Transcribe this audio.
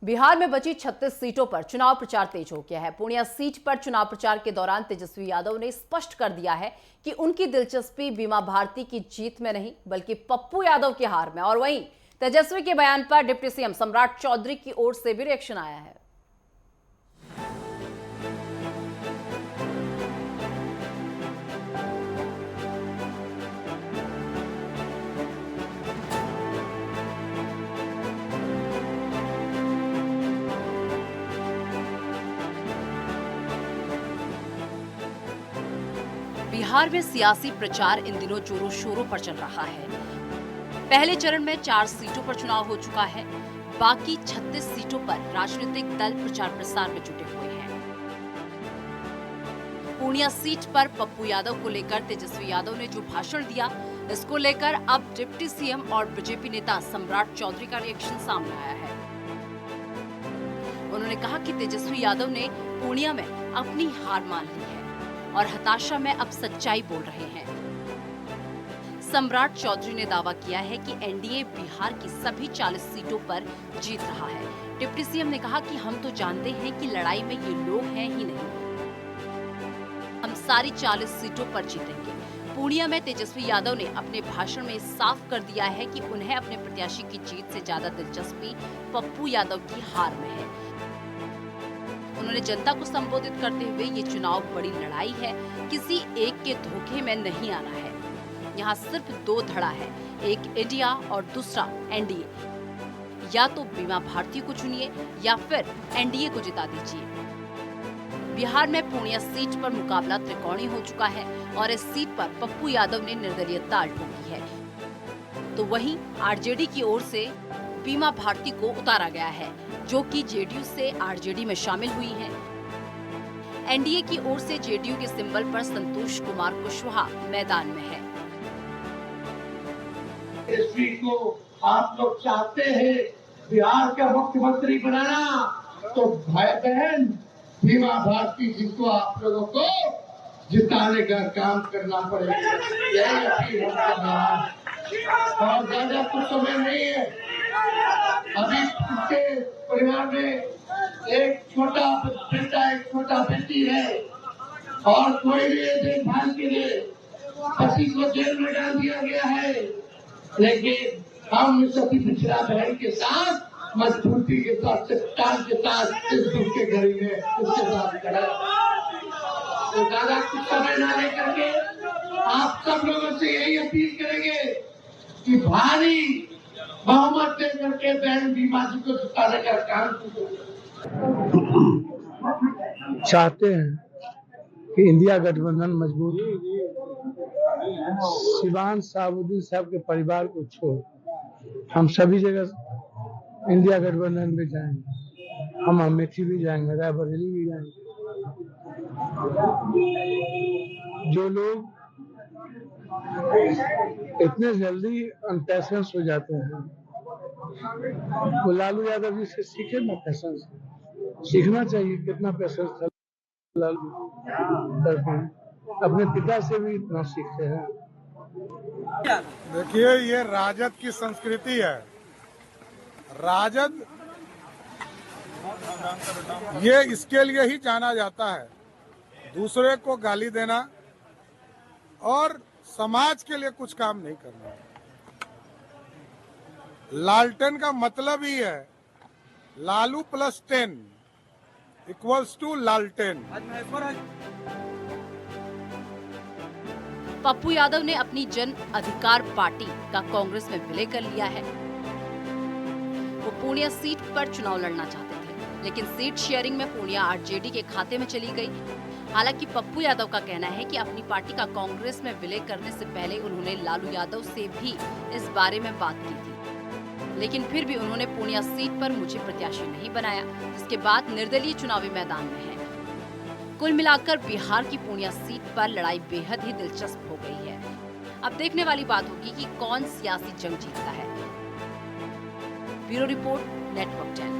बिहार में बची 36 सीटों पर चुनाव प्रचार तेज हो गया है। पूर्णिया सीट पर चुनाव प्रचार के दौरान तेजस्वी यादव ने स्पष्ट कर दिया है कि उनकी दिलचस्पी बीमा भारती की जीत में नहीं बल्कि पप्पू यादव की हार में। और वहीं तेजस्वी के बयान पर डिप्टी सीएम सम्राट चौधरी की ओर से भी रिएक्शन आया है। बिहार में सियासी प्रचार इन दिनों जोरों शोरों पर चल रहा है। पहले चरण में 4 सीटों पर चुनाव हो चुका है। बाकी 36 सीटों पर राजनीतिक दल प्रचार प्रसार में जुटे हुए हैं। पूर्णिया सीट पर पप्पू यादव को लेकर तेजस्वी यादव ने जो भाषण दिया, इसको लेकर अब डिप्टी सीएम और बीजेपी नेता सम्राट चौधरी का रिएक्शन सामने आया है। उन्होंने कहा कि तेजस्वी यादव ने पूर्णिया में अपनी हार मान ली है और हताशा में अब सच्चाई बोल रहे हैं। सम्राट चौधरी ने दावा किया है कि एनडीए बिहार की सभी 40 सीटों पर जीत रहा है। डिप्टी सीएम ने कहा कि हम तो जानते हैं कि लड़ाई में ये लोग हैं ही नहीं, हम सारी 40 सीटों पर जीतेंगे। पूर्णिया में तेजस्वी यादव ने अपने भाषण में साफ कर दिया है कि उन्हें अपने प्रत्याशी की जीत से ज्यादा दिलचस्पी पप्पू यादव की हार में है। उन्होंने जनता को संबोधित करते हुए ये चुनाव बड़ी लड़ाई है, किसी एक के धोखे में नहीं आना है। यहाँ सिर्फ 2 धड़ा है, एक इंडिया और दूसरा एनडीए। या तो बीमा भारती को चुनिए या फिर एनडीए को जिता दीजिए। बिहार में पूर्णिया सीट पर मुकाबला त्रिकोणीय हो चुका है और इस सीट पर पप्पू यादव ने निर्दलीय ताल ठोकी है। तो वहीं आरजेडी की ओर से बीमा भारती को उतारा गया है, जो कि जेडीयू से आरजेडी में शामिल हुई हैं। एनडीए की ओर से जेडीयू के सिंबल पर संतोष कुमार कुशवाहा मैदान में है। तेजस्वी को आप लोग चाहते हैं बिहार का मुख्यमंत्री बनाना, तो भाई बहन बीमा भारती जी को आप लोगों को जिताने का काम करना पड़ेगा। यही अपील हम कर रहे हैं और ज्यादा कुछ समय नहीं है। अभी उसके परिवार में एक छोटा बेटा, एक छोटा बेटी है और कोई भी देखभाल के लिए पति को जेल में डाल दिया गया है। लेकिन हम इस अति पिछड़ा बहन के साथ मजबूती के साथ चट्टान के साथ इस दुख के घड़ी में उसके साथ खड़ा। तो ज्यादा कुछ समय न लेकर के आप सब लोगों से यही अपील करेंगे कि भारी बहुमत दे करके बहन बीमा जी को जिताने का काम चाहते हैं कि इंडिया गठबंधन मजबूत हो। सिवान साबुद्दीन साहब के परिवार को छोड़ हम सभी जगह इंडिया गठबंधन में जाएंगे। हम अमेठी भी जाएंगे, रायबरेली भी जाएंगे। जो लोग इतने जल्दी अनपैशंस हो जाते हैं, वो लालू यादव जी से सीखे ना, पैसेंस सीखना चाहिए। कितना पैसेंस था लालू, अपने पिता से भी इतना सीखते हैं। देखिए, ये राजद की संस्कृति है। राजद ये इसके लिए ही जाना जाता है, दूसरे को गाली देना और समाज के लिए कुछ काम नहीं करना। लालटेन का मतलब ही है लालू प्लस 10 इक्वल्स टू लालटेन। पप्पू यादव ने अपनी जन अधिकार पार्टी का कांग्रेस में विलय कर लिया है। वो पूर्णिया सीट पर चुनाव लड़ना चाहते थे, लेकिन सीट शेयरिंग में पूर्णिया आरजेडी के खाते में चली गई। हालांकि पप्पू यादव का कहना है कि अपनी पार्टी का कांग्रेस में विलय करने से पहले उन्होंने लालू यादव से भी इस बारे में बात की थी, लेकिन फिर भी उन्होंने पूर्णिया सीट पर मुझे प्रत्याशी नहीं बनाया, जिसके बाद निर्दलीय चुनावी मैदान में है। कुल मिलाकर बिहार की पूर्णिया सीट पर लड़ाई बेहद ही दिलचस्प हो गई है। अब देखने वाली बात होगी कि कौन सियासी जंग जीतता है। Bureau report, network 10।